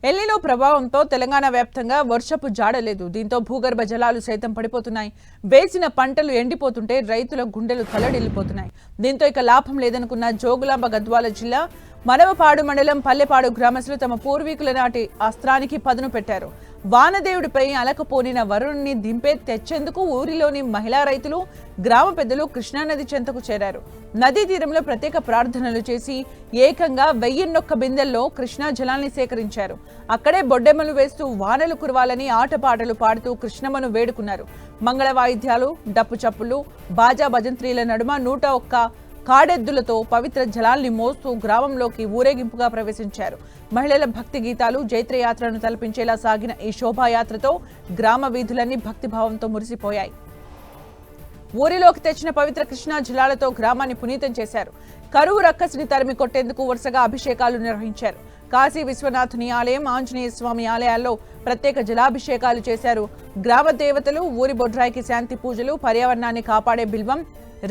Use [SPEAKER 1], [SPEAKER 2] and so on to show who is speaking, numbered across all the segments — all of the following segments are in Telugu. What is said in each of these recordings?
[SPEAKER 1] ఎల్నినో ప్రభావంతో తెలంగాణ వ్యాప్తంగా వర్షపు జాడలేదు. దీంతో భూగర్భ జలాలు సైతం పడిపోతున్నాయి. వేసిన పంటలు ఎండిపోతుంటే రైతుల గుండెలు తల్లడిల్లిపోతున్నాయి. దీంతో ఇక లాభం లేదనుకున్న జోగులాంబ గద్వాల జిల్లా మనవపాడు మండలం పల్లెపాడు గ్రామస్తులు తమ పూర్వీకుల నాటి అస్త్రానికి పదును పెట్టారు. వానదేవుడిపై అలకపోనిన వరుణుని దింపే తెచ్చేందుకు ఊరిలోని మహిళా రైతులు, గ్రామ పెద్దలు కృష్ణానది చెంతకు చేరారు. నదీ తీరంలో ప్రత్యేక ప్రార్థనలు చేసి ఏకంగా 1001 బిందెల్లో కృష్ణా జలాన్ని సేకరించారు. అక్కడే బొడ్డెమ్మలు వేస్తూ వానలు కురవాలని ఆటపాటలు పాడుతూ కృష్ణమ్మను వేడుకున్నారు. మంగళ వాయిద్యాలు, డప్పు చప్పులు, బాజా భజంత్రీల నడుమ 101 కాడెద్దులతో పవిత్ర జలాల్ని మోస్తూ గ్రామంలోకి ఊరేగింపుగా ప్రవేశించారు. మహిళల భక్తి గీతాలు, జైత్రయాత్రను తలపించేలా సాగిన ఈ శోభాయాత్రతో గ్రామ వీధులన్నీ భక్తిభావంతో మురిసిపోయాయి. ఊరిలోకి తెచ్చిన పవిత్ర కృష్ణా జలాలతో గ్రామాన్ని పునీతం చేశారు. కరువు రక్కసిని తరిమి కొట్టేందుకు వరుసగా అభిషేకాలు నిర్వహించారు. కాశీ విశ్వనాథుని ఆలయం, ఆంజనేయ స్వామి ఆలయాల్లో ప్రత్యేక జలాభిషేకాలు చేశారు. గ్రామ దేవతలు, ఊరి బొడ్రాయికి శాంతి పూజలు, పర్యావరణాన్ని కాపాడే బిల్వం,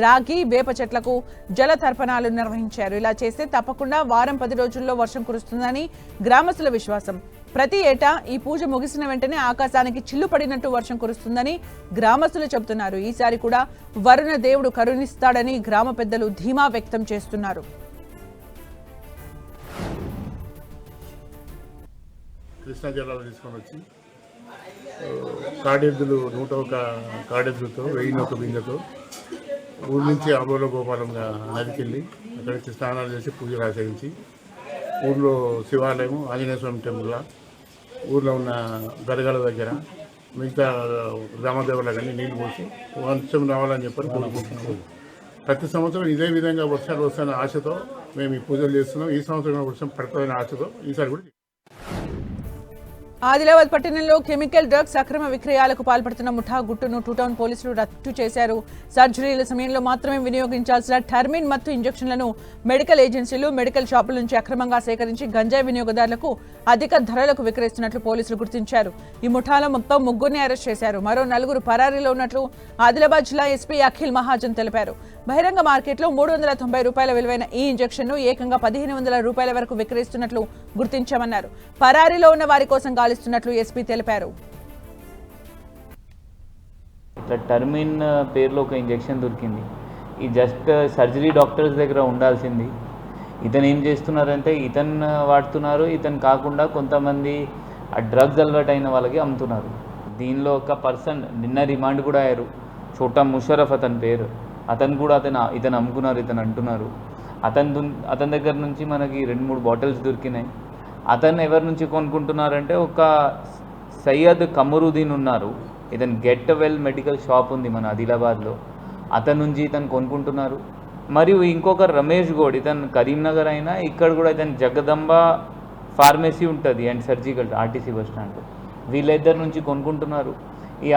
[SPEAKER 1] రాగి, వేప చెట్లకు జల తర్పణాలు నిర్వహించారు. ఇలా చేస్తే తప్పకుండా వారం 10 రోజుల్లో వర్షం కురుస్తుందని గ్రామస్తుల విశ్వాసం. ప్రతి ఏటా ఈ పూజ ముగిసిన వెంటనే ఆకాశానికి చిల్లు పడినట్టు వర్షం కురుస్తుందని గ్రామస్తులు చెబుతున్నారు. ఈసారి కూడా వరుణ దేవుడు కరుణిస్తాడని గ్రామ పెద్దలు ధీమా వ్యక్తం చేస్తున్నారు.
[SPEAKER 2] కృష్ణా జలాలు తీసుకొని వచ్చి కాడెద్దులు 101 కాడెద్దులతో 1001 బిందెతో ఊరి నుంచి ఆబోలో గోపాలంగా నదికి వెళ్ళి అక్కడి నుంచి స్నానాలు చేసి పూజలు ఆచరించి ఊళ్ళో శివాలయం, ఆంజనేయ స్వామి టెంపుల్, ఊళ్ళో ఉన్న గరగల దగ్గర మిగతా గ్రామదేవుల కానీ నీళ్లు పోసి వర్షం రావాలని చెప్పని కోరుకుంటున్నాం. ప్రతి సంవత్సరం ఇదే విధంగా వర్షాలు వస్తాయన్న ఆశతో మేము ఈ పూజలు చేస్తున్నాం. ఈ సంవత్సరం వర్షం పడుతుందనే ఆశతో ఈసారి కూడా
[SPEAKER 1] ఆదిలాబాద్ పట్టణంలో కెమికల్ డ్రగ్స్ అక్రమ విక్రయాలకు పాల్పడుతున్న ముఠా గుట్టును టౌన్ పోలీసులు రట్టు చేశారు. సర్జరీల సమయంలో మాత్రమే వినియోగించాల్సిన టర్మిన్ మత్తు ఇంజెక్షన్లను మెడికల్ ఏజెన్సీలు, మెడికల్ షాపుల నుంచి అక్రమంగా సేకరించి గంజాయి వినియోగదారులకు అధిక ధరలకు విక్రయిస్తున్నట్లు పోలీసులు గుర్తించారు. ఈ ముఠాలో మొత్తం 3 అరెస్ట్ చేశారు. మరో 4 పరారీలో ఉన్నట్లు ఆదిలాబాద్ జిల్లా ఎస్పీ అఖిల్ మహాజన్ తెలిపారు. బహిరంగ మార్కెట్లో 390 రూపాయల విలువైన ఈ ఇంజెక్షన్ను ఏకంగా 1500 రూపాయల వరకు విక్రయిస్తున్నట్లు గుర్తించామన్నారు. పరారీలో ఉన్న వారి కోసం గాలిస్తున్నట్లు ఎస్పీ తెలిపారు.
[SPEAKER 3] టర్మిన్ పేరులో ఒక ఇంజెక్షన్ దొరికింది. ఈ జస్ట్ సర్జరీ డాక్టర్స్ దగ్గర ఉండాల్సింది. ఇతను ఏం చేస్తున్నారంటే ఇతను వాడుతున్నారు, ఇతను కాకుండా కొంతమంది ఆ డ్రగ్స్ అలవాటైన వాళ్ళకి అమ్ముతున్నారు. దీనిలో ఒక పర్సన్ నిన్న రిమాండ్ కూడా అయ్యారు. చోటా ముషరఫ్ అతని పేరు. అతను కూడా ఇతను అమ్ముకున్నారు, ఇతను అంటున్నారు. అతని దగ్గర నుంచి మనకి 2-3 బాటిల్స్ దొరికినాయి. అతను ఎవరి నుంచి కొనుక్కుంటున్నారంటే ఒక సయ్యద్ కమరుద్దీన్ ఉన్నారు. ఇతను గెట్ వెల్ మెడికల్ షాప్ ఉంది మన ఆదిలాబాద్లో. అతని నుంచి ఇతను కొనుక్కుంటున్నారు. మరియు ఇంకొక రమేష్ గౌడ్, ఇతను కరీంనగర్ అయినా ఇక్కడ కూడా ఇతను జగదంబ ఫార్మసీ ఉంటుంది and surgical RTC bus stand. వీళ్ళిద్దరి నుంచి కొనుక్కుంటున్నారు. ఈ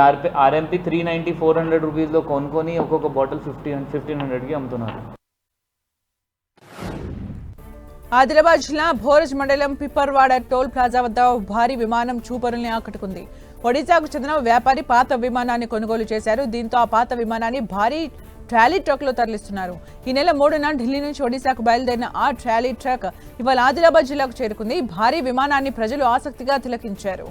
[SPEAKER 3] ఆర్ఎంపీ 390-400 రూపీస్లో కొనుక్కొని ఒక్కొక్క బాటిల్ 1500కి అమ్ముతున్నారు.
[SPEAKER 1] ఆదిలాబాద్ జిల్లా భోరజ్ మండలం పిప్పర్వాడ టోల్ ప్లాజా వద్ద భారీ విమానం చూపరుల్ని ఆకట్టుకుంది. ఒడిశాకు చెందిన వ్యాపారి పాత విమానాన్ని కొనుగోలు చేశారు. దీంతో ఆ పాత విమానాన్ని భారీ ట్రాలీ ట్రక్ లో తరలిస్తున్నారు. ఈ నెల 3న ఢిల్లీ నుంచి ఒడిశాకు బయలుదేరిన ఆ ట్రాలీ ట్రక్ ఇవాళ ఆదిలాబాద్ జిల్లాకు చేరుకుంది. భారీ విమానాన్ని ప్రజలు ఆసక్తిగా తిలకించారు.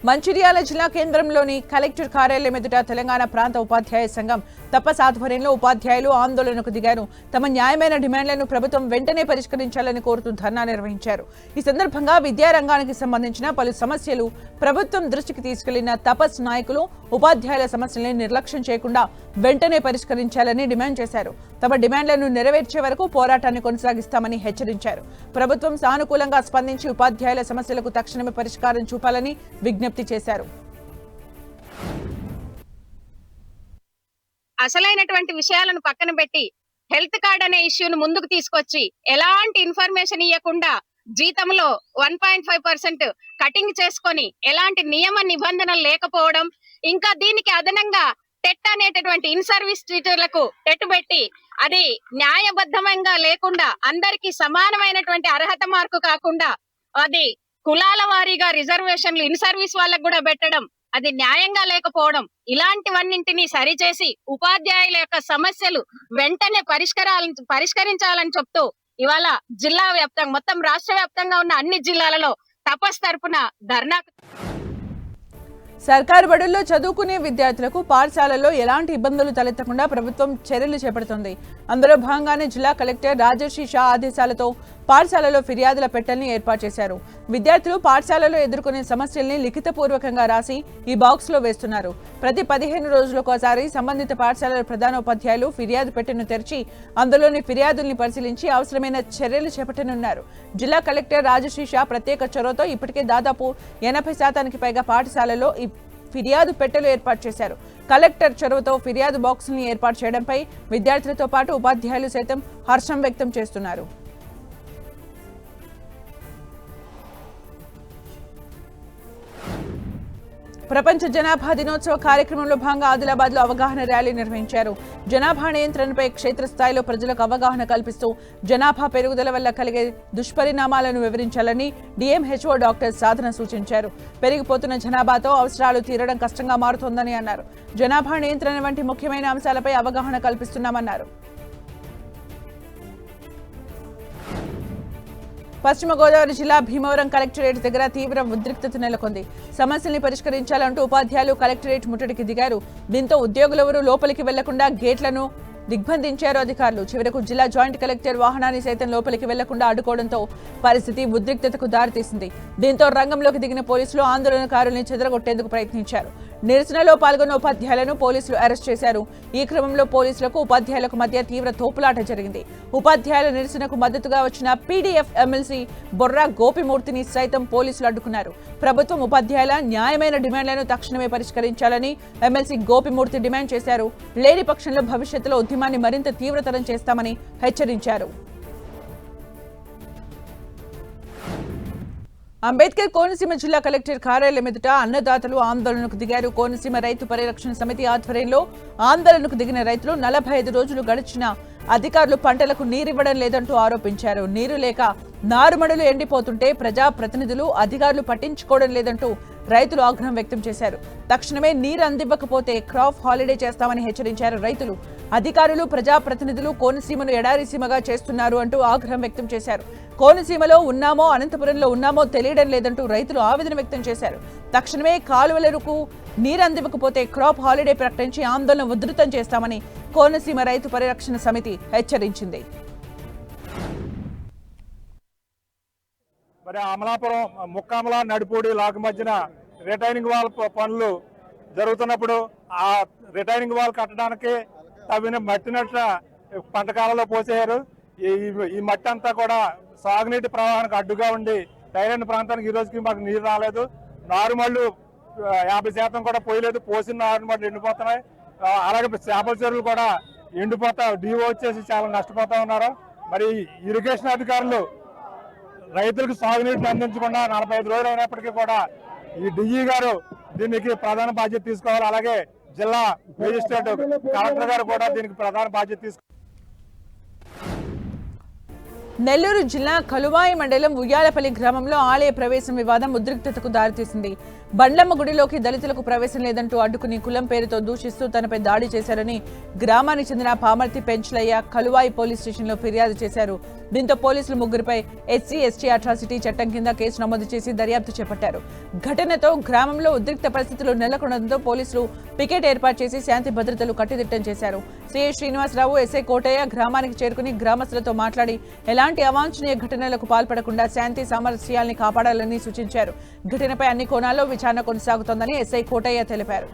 [SPEAKER 1] మంచిర్యాల జిల్లా కేంద్రంలోని కలెక్టర్ కార్యాలయం ఎదుట తెలంగాణ ప్రాంత ఉపాధ్యాయ సంఘం తపస్ ఆధ్వర్యంలో ఉపాధ్యాయులు ఆందోళనకు దిగారు. తమ న్యాయమైన డిమాండ్లను ప్రభుత్వం వెంటనే పరిష్కరించాలని కోరుతూ ధర్నా నిర్వహించారు. ఈ సందర్భంగా విద్యారంగానికి సంబంధించిన పలు సమస్యలు ప్రభుత్వం దృష్టికి తీసుకెళ్లిన తపస్ నాయకులు ఉపాధ్యాయుల సమస్యల్ని నిర్లక్ష్యం చేయకుండా వెంటనే పరిష్కరించాలని డిమాండ్ చేశారు. తమ డిమాండ్లను నెరవేర్చే వరకు పోరాటాన్ని కొనసాగిస్తామని హెచ్చరించారు. ప్రభుత్వం సానుకూలంగా స్పందించి ఉపాధ్యాయుల సమస్యలకు తక్షణమే పరిష్కారం చూపాలని విజ్ఞప్తి చేశారు.
[SPEAKER 4] అసలైనటువంటి విషయాలను పక్కన పెట్టి హెల్త్ కార్డ్ అనే ఇష్యూను ముందుకు తీసుకొచ్చి ఎలాంటి ఇన్ఫర్మేషన్ ఇవ్వకుండా జీతంలో 1.5% కటింగ్ చేసుకొని ఎలాంటి నియమ నిబంధనలు లేకపోవడం, ఇంకా దీనికి అదనంగా టెట్ అనేటటువంటి ఇన్ సర్వీస్ టీచర్లకు టెట్ పెట్టి అది న్యాయబద్ధంగా లేకుండా అందరికి సమానమైనటువంటి అర్హత మార్కు కాకుండా అది కులాల వారీగా రిజర్వేషన్లు ఇన్ సర్వీస్ వాళ్ళకు కూడా పెట్టడం, అది న్యాయంగా లేకపోవడం, ఇలాంటివన్నింటినీ సరిచేసి ఉపాధ్యాయుల యొక్క సమస్యలు వెంటనే పరిష్కరించాలని చెప్తూ ఇవాళ జిల్లా వ్యాప్తంగా మొత్తం రాష్ట్ర వ్యాప్తంగా ఉన్న అన్ని జిల్లాలలో తపస్ తరపున ధర్నా.
[SPEAKER 1] సర్కారు బడుల్లో చదువుకునే విద్యార్థులకు పాఠశాలల్లో ఎలాంటి ఇబ్బందులు తలెత్తకుండా ప్రభుత్వం చర్యలు చేపడుతోంది. అందులో భాగంగానే జిల్లా కలెక్టర్ రాజర్షి షా ఆదేశాలతో పాఠశాలలో ఫిర్యాదుల పెట్టెల్ని ఏర్పాటు చేశారు. విద్యార్థులు పాఠశాలలో ఎదుర్కొనే సమస్యల్ని లిఖితపూర్వకంగా రాసి ఈ బాక్స్ లో వేస్తున్నారు. ప్రతి 15 రోజులకోసారి సంబంధిత పాఠశాలల ప్రధానోపాధ్యాయులు ఫిర్యాదు పెట్టెను తెరిచి అందులోని ఫిర్యాదుల్ని పరిశీలించి అవసరమైన చర్యలు చేపట్టనున్నారు. జిల్లా కలెక్టర్ రాజర్షి షా ప్రత్యేక చొరవతో ఇప్పటికే దాదాపు 80% పైగా పాఠశాలలో ఫిర్యాదు పెట్టెలు ఏర్పాటు చేశారు. కలెక్టర్ చొరవతో ఫిర్యాదు బాక్సుల్ని ఏర్పాటు చేయడంపై విద్యార్థులతో పాటు ఉపాధ్యాయులు సైతం హర్షం వ్యక్తం చేస్తున్నారు. ప్రపంచ జనాభా దినోత్సవ కార్యక్రమంలో భాగంగా ఆదిలాబాద్ లో అవగాహన ర్యాలీ నిర్వహించారు. జనాభా నియంత్రణపై క్షేత్రస్థాయిలో ప్రజలకు అవగాహన కల్పిస్తూ జనాభా పెరుగుదల వల్ల కలిగే దుష్పరిణామాలను వివరించాలని డిఎంహెచ్ఓ డాక్టర్ సాధన సూచించారు. పెరిగిపోతున్న జనాభాతో అవసరాలు తీరడం కష్టంగా మారుతోందని అన్నారు. జనాభా నియంత్రణ వంటి ముఖ్యమైన అంశాలపై అవగాహన కల్పిస్తున్నామన్నారు. పశ్చిమ గోదావరి జిల్లా భీమవరం కలెక్టరేట్ దగ్గర తీవ్ర ఉద్రిక్తత నెలకొంది. సమస్యల్ని పరిష్కరించాలంటూ ఉపాధ్యాయులు కలెక్టరేట్ ముట్టడికి దిగారు. దీంతో ఉద్యోగులెవరూ లోపలికి వెళ్లకుండా గేట్లను దిగ్బంధించారు అధికారులు. చివరకు జిల్లా జాయింట్ కలెక్టర్ వాహనాన్ని సైతం లోపలికి వెళ్లకుండా అడ్డుకోవడంతో పరిస్థితి ఉద్రిక్తతకు దారితీసింది. దీంతో రంగంలోకి దిగిన పోలీసులు ఆందోళనకారుల్ని చెదరగొట్టేందుకు ప్రయత్నించారు. నిరసనలో పాల్గొన్న ఉపాధ్యాయులను పోలీసులు అరెస్ట్ చేశారు. ఈ క్రమంలో పోలీసులకు ఉపాధ్యాయులకు మధ్య తీవ్ర తోపులాట జరిగింది. ఉపాధ్యాయుల నిరసనకు మద్దతుగా వచ్చిన పీడీఎఫ్ ఎమ్మెల్సీ బొర్రా గోపిమూర్తిని సైతం పోలీసులు అడ్డుకున్నారు. ప్రభుత్వం ఉపాధ్యాయుల న్యాయమైన డిమాండ్లను తక్షణమే పరిష్కరించాలని ఎమ్మెల్సీ గోపిమూర్తి డిమాండ్ చేశారు. లేని పక్షంలో భవిష్యత్తులో ఉద్యమాన్ని మరింత తీవ్రతరం చేస్తామని హెచ్చరించారు. అంబేద్కర్ కోనసీమ జిల్లా కలెక్టర్ కార్యాలయం ఎదుట అన్నదాతలు ఆందోళనకు దిగారు. కోనసీమ రైతు పరిరక్షణ సమితి ఆధ్వర్యంలో ఆందోళనకు దిగిన రైతులు 45 రోజులు గడిచినా అధికారులు పంటలకు నీరివ్వడం లేదంటూ ఆరోపించారు. నీరు లేక నారుమడులు ఎండిపోతుంటే ప్రజా ప్రతినిధులు అధికారులు పట్టించుకోవడం లేదంటూ రైతులు ఆగ్రహం వ్యక్తం చేశారు. తక్షణమే నీరు అందివ్వకపోతే క్రాప్ హాలిడే చేస్తామని హెచ్చరించారు రైతులు. అధికారులు ప్రజాప్రతినిధులు కోనసీమను ఎడారి సీమగా చేస్తున్నారు అంటూ ఆగ్రహం వ్యక్తం చేశారు. కోనసీమలో ఉన్నామో అనంతపురంలో ఉన్నామో తెలియడం లేదంటూ రైతులు ఆవేదన వ్యక్తం చేశారు. తక్షణమే కాలువలకు నీరు అందివ్వకపోతే క్రాప్ హాలిడే ప్రకటించి ఆందోళన ఉధృతం చేస్తామని కోనసీమ రైతు పరిరక్షణ సమితి హెచ్చరించింది.
[SPEAKER 5] మరి అమలాపురం ముక్కామల నడిపూడి లాక్ మధ్యన రిటైనింగ్ వాల్ పనులు జరుగుతున్నప్పుడు ఆ రిటైనింగ్ వాల్ కట్టడానికి తవ్విన మట్టినట్ల పంట కాలంలో పోసేయారు. ఈ మట్టి అంతా కూడా సాగునీటి ప్రవాహానికి అడ్డుగా ఉండి టైలెండ్ ప్రాంతానికి ఈ రోజుకి మాకు నీరు రాలేదు. నారుమళ్ళు 50% కూడా పోయలేదు. పోసిన నారుమళ్ళు ఎండిపోతున్నాయి. అలాగే చేపల చెరువులు కూడా ఎండిపోతా డివో వచ్చేసి చాలా నష్టపోతా ఉన్నారు. మరి ఇరిగేషన్ అధికారులు రైతులకు సాగునీటిని అందించకుండా 45 రోజులు అయినప్పటికీ కూడా ఈ డిఈ గారు దీనికి ప్రధాన బాధ్యత తీసుకోవాలి. అలాగే జిల్లా మేజిస్ట్రేట్ కలెక్టర్ గారు కూడా దీనికి ప్రధాన బాధ్యత తీసుకోవాలి.
[SPEAKER 1] నెల్లూరు జిల్లా కలువాయి మండలం ఉయ్యాలపల్లి గ్రామంలో ఆలయ ప్రవేశం వివాదం ఉద్రిక్తతకు దారితీసింది. బండ్లమ్మ గుడిలోకి దళితులకు ప్రవేశం లేదంటూ అడ్డుకుని కులం పేరుతో దూషిస్తూ తనపై దాడి చేశారని గ్రామానికి చెందిన పామర్తి పెంచలయ్య కలువాయి పోలీస్ స్టేషన్లో ఫిర్యాదు చేశారు. దీంతో పోలీసులు ముగ్గురిపై ఎస్సీ ఎస్టీ అట్రాసిటీ చట్టం కింద కేసు నమోదు చేసి దర్యాప్తు చేపట్టారు. ఘటనతో గ్రామంలో ఉద్రిక్త పరిస్థితులు నెలకొనడంతో పోలీసులు పికెట్ ఏర్పాటు చేసి శాంతి భద్రతలు కట్టుదిట్టం చేశారు. సిఐ శ్రీనివాసరావు, ఎస్ఐ కోటయ్య గ్రామానికి చేరుకుని గ్రామస్తులతో మాట్లాడి ఎలాంటి అవాంఛనీయ ఘటనలకు పాల్పడకుండా శాంతి సామరస్యాల్ని కాపాడాలని సూచించారు. ఘటనపై అన్ని కోణాల్లో విచారణ కొనసాగుతోందని ఎస్ఐ కోటయ్య తెలిపారు.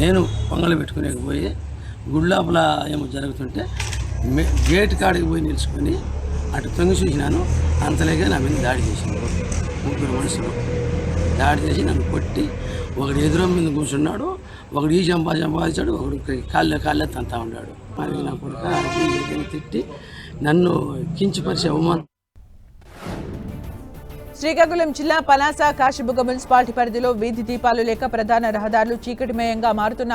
[SPEAKER 6] నేను పొంగలు పెట్టుకునేకపోయి గుళ్ళోపల ఏమో జరుగుతుంటే గేట్ కాడికి పోయి నిలుచుకొని అటు తొంగి చూసినాను. అంతలేగా నా మీద దాడి చేసింది. ముగ్గురు మనుషులు దాడి చేసి నన్ను కొట్టి, ఒకడు ఎదురు మీద కూర్చున్నాడు, ఒకడు ఈ సంపాదించాడు, ఒకడు కాళ్ళే తంతా ఉన్నాడు. మరి నా కొడుకు తిట్టి నన్ను కించపరిచే అవమానం.
[SPEAKER 1] శ్రీకాకుళం జిల్లా పలాస కాశీబుగ్గ మున్సిపాలిటీ పరిధిలో వీధి దీపాలు లేక ప్రధాన రహదారులు చీకటిమయంగా మారుతున్న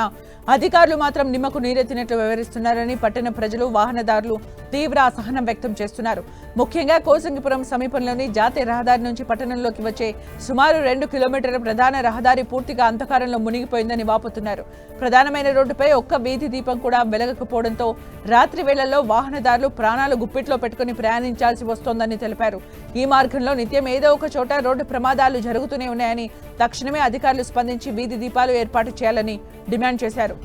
[SPEAKER 1] అధికారులు మాత్రం నిమ్మకు నీరెత్తినట్లు వివరిస్తున్నారని పట్టణ ప్రజలు వాహనదారులు తీవ్ర అసహనం వ్యక్తం చేస్తున్నారు. ముఖ్యంగా కోసంగిపురం సమీపంలోని జాతీయ రహదారి నుంచి పట్టణంలోకి వచ్చే సుమారు 2 కిలోమీటర్ల ప్రధాన రహదారి పూర్తిగా అంధకారంలో మునిగిపోయిందని వాపోతున్నారు. ప్రధానమైన రోడ్డుపై ఒక్క వీధి దీపం కూడా వెలగకపోవడంతో రాత్రి వేళల్లో వాహనదారులు ప్రాణాలు గుప్పిట్లో పెట్టుకుని ప్రయాణించాల్సి వస్తోందని తెలిపారు. ఈ మార్గంలో నిత్యం ఏదో ఒక చోట రోడ్డు ప్రమాదాలు జరుగుతూనే ఉన్నాయని తక్షణమే అధికారులు స్పందించి వీధి దీపాలు ఏర్పాటు చేయాలని డిమాండ్ చేశారు.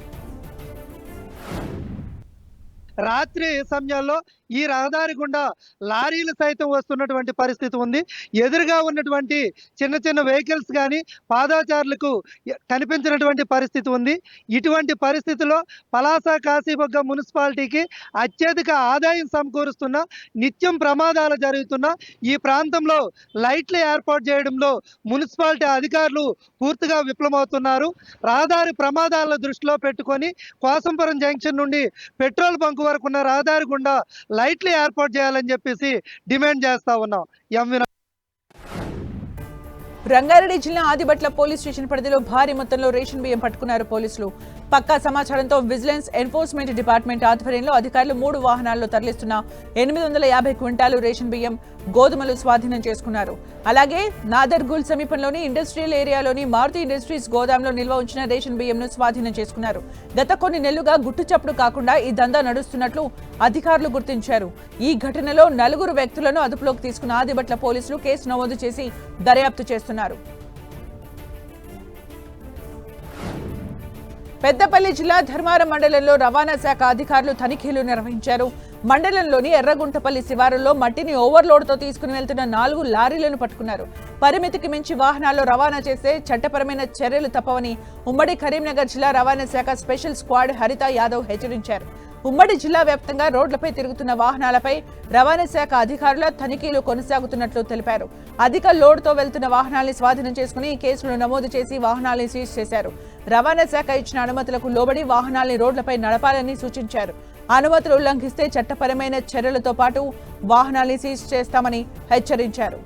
[SPEAKER 7] రాత్రి సమయాల్లో ఈ రహదారి గుండా లారీలు సైతం వస్తున్నటువంటి పరిస్థితి ఉంది. ఎదురుగా ఉన్నటువంటి చిన్న చిన్న వెహికల్స్ కానీ పాదాచారులకు కనిపించినటువంటి పరిస్థితి ఉంది. ఇటువంటి పరిస్థితిలో పలాస కాశీబుగ్గ మున్సిపాలిటీకి అత్యధిక ఆదాయం సమకూరుస్తున్న, నిత్యం ప్రమాదాలు జరుగుతున్న ఈ ప్రాంతంలో లైట్లు ఏర్పాటు చేయడంలో మున్సిపాలిటీ అధికారులు పూర్తిగా విఫలమవుతున్నారు. రహదారి ప్రమాదాలను దృష్టిలో పెట్టుకొని కోసంపురం జంక్షన్ నుండి పెట్రోల్ బంక్ వరకు ఉన్న రహదారి గుండా లైట్లు ఏర్పాటు చేయాలని చెప్పేసి డిమాండ్ చేస్తా ఉన్నాం.
[SPEAKER 1] రంగారెడ్డి జిల్లా ఆదిబట్ల పోలీస్ స్టేషన్ పరిధిలో భారీ మొత్తంలో రేషన్ బియ్యం పట్టుకున్నారు పోలీసులు. పక్కా సమాచారంతో విజిలెన్స్ ఎన్ఫోర్స్మెంట్ డిపార్ట్మెంట్ ఆధ్వర్యంలో అధికారులు 3 వాహనాల్లో తరలిస్తున్న 850 క్వింటాలు రేషన్ బియ్యం, గోధుమలు స్వాధీనం చేసుకున్నారు. అలాగే నాదర్గుల్ సమీపంలోని ఇండస్ట్రియల్ ఏరియాలోని మారుతి ఇండస్ట్రీస్ గోదాంలో నిల్వ ఉంచిన రేషన్ బియ్యంను స్వాధీనం చేసుకున్నారు. గత కొన్ని నెలలుగా గుట్టుచప్పుడు కాకుండా ఈ దందా నడుస్తున్నట్లు అధికారులు గుర్తించారు. ఈ ఘటనలో 4 వ్యక్తులను అదుపులోకి తీసుకున్న ఆదిబట్ల పోలీసులు కేసు నమోదు చేసి దర్యాప్తు చేస్తున్నారు. పెద్దపల్లి జిల్లా ధర్మారం మండలంలో రవాణా శాఖ అధికారులు తనిఖీలు నిర్వహించారు. మండలంలోని ఎర్రగుంటపల్లి శివారులో మట్టిని ఓవర్లోడ్తో తీసుకుని వెళ్తున్న 4 లారీలను పట్టుకున్నారు. పరిమితికి మించి వాహనాల్లో రవాణా చేస్తే చట్టపరమైన చర్యలు తప్పవని ఉమ్మడి కరీంనగర్ జిల్లా రవాణా శాఖ స్పెషల్ స్క్వాడ్ హరిత యాదవ్ హెచ్చరించారు. ఉమ్మడి జిల్లా వ్యాప్తంగా రోడ్లపై తిరుగుతున్న వాహనాలపై రవాణా శాఖ అధికారుల తనిఖీలు కొనసాగుతున్నట్లు తెలిపారు. అధిక లోడ్తో వెళ్తున్న వాహనాల్ని స్వాధీనం చేసుకుని కేసులు నమోదు చేసి వాహనాల్ని సీజ్ చేశారు. రవాణా శాఖ ఇచ్చిన అనుమతులకు లోబడి వాహనాల్ని రోడ్లపై నడపాలని సూచించారు. అనుమతులు ఉల్లంఘిస్తే చట్టపరమైన చర్యలతో పాటు వాహనాల్ని సీజ్ చేస్తామని హెచ్చరించారు.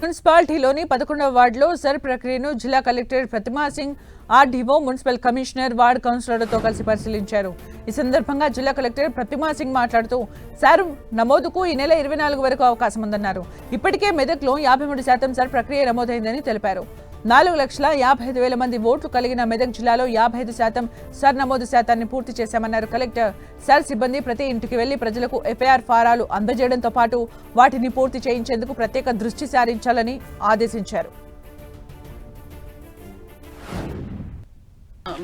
[SPEAKER 1] మున్సిపాలిటీలోని 11వ వార్డులో సర్ ప్రక్రియను జిల్లా collector Pratima Singh, RDO, municipal commissioner, ward కౌన్సిలర్లతో కలిసి పరిశీలించారు. ఈ సందర్భంగా జిల్లా కలెక్టర్ ప్రతిమా సింగ్ మాట్లాడుతూ సార్ నమోదుకు ఈ నెల 24 వరకు అవకాశం ఉందన్నారు. ఇప్పటికే మెదక్లో 53% సర్ ప్రక్రియ నమోదైందని తెలిపారు. 4,55,000 మంది ఓట్లు కలిగిన మెదక్ జిల్లాలో 55% సర్ నమోదు శాతాన్ని పూర్తి చేశామన్నారు కలెక్టర్. సర్ సిబ్బంది ప్రతి ఇంటికి వెళ్లి ప్రజలకు ఎఫ్ఐఆర్ ఫారాలు అందజేయడంతో పాటు వాటిని పూర్తి చేయించేందుకు ప్రత్యేక దృష్టి సారించాలని ఆదేశించారు.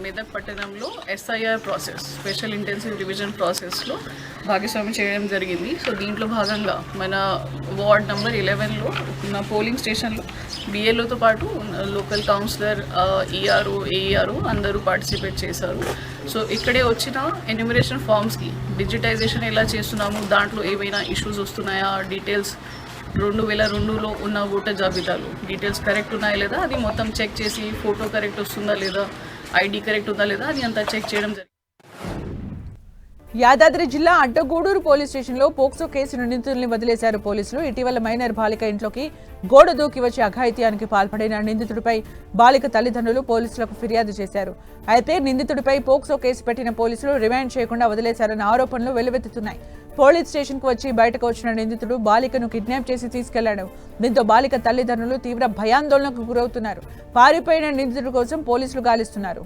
[SPEAKER 8] మెదక్ పట్టణంలో SIR process, special intensive revision ప్రాసెస్లో భాగస్వామ్యం చేయడం జరిగింది. సో దీంట్లో భాగంగా మన వార్డ్ నెంబర్ 11లో ఉన్న పోలింగ్ స్టేషన్లో బిఎల్ఓతో పాటు లోకల్ కౌన్సిలర్, ఈఆర్ఓ, ఏఈఆర్ఓ అందరూ పార్టిసిపేట్ చేశారు. సో ఇక్కడే వచ్చిన ఎన్యూమరేషన్ ఫామ్స్కి డిజిటైజేషన్ ఎలా చేస్తున్నాము, దాంట్లో ఏవైనా ఇష్యూస్ వస్తున్నాయా, డీటెయిల్స్ 2002లో ఉన్న ఓటర్ జాబితాలు డీటెయిల్స్ కరెక్ట్ ఉన్నాయా లేదా అది మొత్తం చెక్ చేసి ఫోటో కరెక్ట్ వస్తుందా లేదా, ఐడి కరెక్ట్ ఉందా లేదా అది అంతా చెక్ చేయడం జరిగింది.
[SPEAKER 1] యాదాద్రి జిల్లా అడ్డగూడూరు పోలీస్ స్టేషన్లో పోక్సో కేసు నిందితుల్ని వదిలేశారు పోలీసులు. ఇటీవల మైనర్ బాలిక ఇంట్లోకి గోడ దూకి వచ్చి అఘాయిత్యానికి పాల్పడిన నిందితుడిపై బాలిక తల్లిదండ్రులు పోలీసులకు ఫిర్యాదు చేశారు. అయితే నిందితుడిపై పోక్సో కేసు పెట్టిన పోలీసులు రిమాండ్ చేయకుండా వదిలేశారన్న ఆరోపణలు వెల్లువెత్తుతున్నాయి. పోలీస్ స్టేషన్కు వచ్చి బయటకు వచ్చిన నిందితుడు బాలికను కిడ్నాప్ చేసి తీసుకెళ్లాడు. దీంతో బాలిక తల్లిదండ్రులు తీవ్ర భయాందోళనకు గురవుతున్నారు. పారిపోయిన నిందితుడి కోసం పోలీసులు గాలిస్తున్నారు.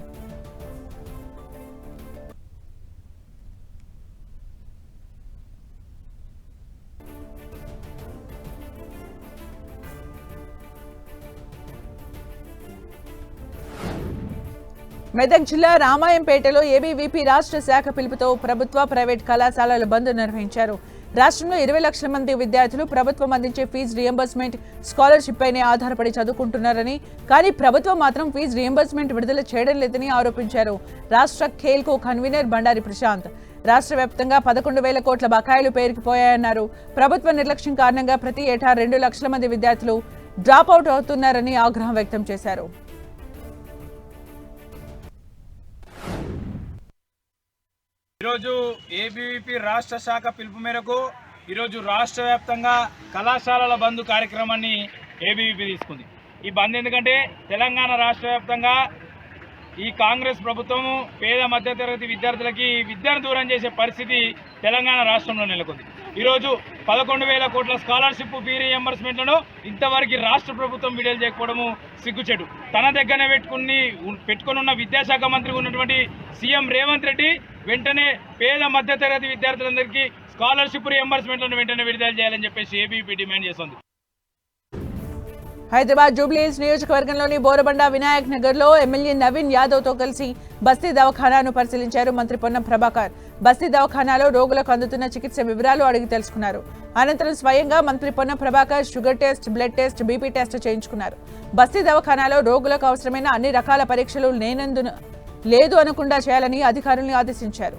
[SPEAKER 1] మెదక్ జిల్లా రామాయంపేటలో ఏబీవీపీ రాష్ట్ర శాఖ పిలుపుతో ప్రభుత్వ ప్రైవేట్ కళాశాలల బంద్ నిర్వహించారు. రాష్ట్రంలో 20 లక్షల మంది విద్యార్థులు ప్రభుత్వం అందించే ఫీజు రియంబర్స్మెంట్ స్కాలర్షిప్ పైనే ఆధారపడి చదువుకుంటున్నారని, కానీ ప్రభుత్వం మాత్రం ఫీజు రియంబర్స్మెంట్ విడుదల చేయడం లేదని ఆరోపించారు. రాష్ట్ర ఖేల్కో కన్వీనర్ బండారి ప్రశాంత్ రాష్ట్ర వ్యాప్తంగా 11,000 కోట్ల బకాయిలు పేరుకుపోయాయన్నారు. ప్రభుత్వ నిర్లక్ష్యం కారణంగా ప్రతి ఏటా 2 లక్షల మంది విద్యార్థులు డ్రాప్ అవుట్ అవుతున్నారని ఆగ్రహం వ్యక్తం చేశారు.
[SPEAKER 9] ఈరోజు ఏబీవీపీ రాష్ట్ర శాఖ పిలుపు మేరకు ఈరోజు రాష్ట్ర వ్యాప్తంగా కళాశాలల బంద్ కార్యక్రమాన్ని ఏబీవీపీ తీసుకుంది. ఈ బంద్ ఎందుకంటే తెలంగాణ రాష్ట్ర వ్యాప్తంగా ఈ కాంగ్రెస్ ప్రభుత్వము పేద మధ్యతరగతి విద్యార్థులకి విద్యను దూరం చేసే పరిస్థితి తెలంగాణ రాష్ట్రంలో నెలకొంది. ఈరోజు 11,000 కోట్ల స్కాలర్షిప్ ఫీ రియంబర్స్మెంట్లను ఇంతవరకు రాష్ట్ర ప్రభుత్వం విడుదల చేయకపోవడము సిగ్గుచెడు. తన దగ్గరనే పెట్టుకున్న విద్యాశాఖ మంత్రి ఉన్నటువంటి సీఎం రేవంత్ రెడ్డి వెంటనే పేద మధ్యతరగతి విద్యార్థులందరికీ స్కాలర్షిప్ రియంబర్స్మెంట్లను వెంటనే విడుదల చేయాలని చెప్పేసి ఏబీవీపీ డిమాండ్ చేస్తుంది.
[SPEAKER 1] హైదరాబాద్ జూబ్లీహిల్స్ నియోజకవర్గంలోని బోరబండ వినాయక్ నగర్ లో ఎమ్మెల్యే నవీన్ యాదవ్ తో కలిసి బస్తీ దవాఖానాను పరిశీలించారు మంత్రి పొన్నం ప్రభాకర్. బస్తీ దవాఖానాలో రోగులకు అందుతున్న చికిత్స వివరాలు అడిగి తెలుసుకున్నారు. అనంతరం స్వయంగా మంత్రి Ponnam Prabhakar sugar test, blood test, BP test చేయించుకున్నారు. బస్తీ దవాఖానాలో రోగులకు అవసరమైన అన్ని రకాల పరీక్షలు లేదు అనకుండా చేయాలని అధికారులను ఆదేశించారు.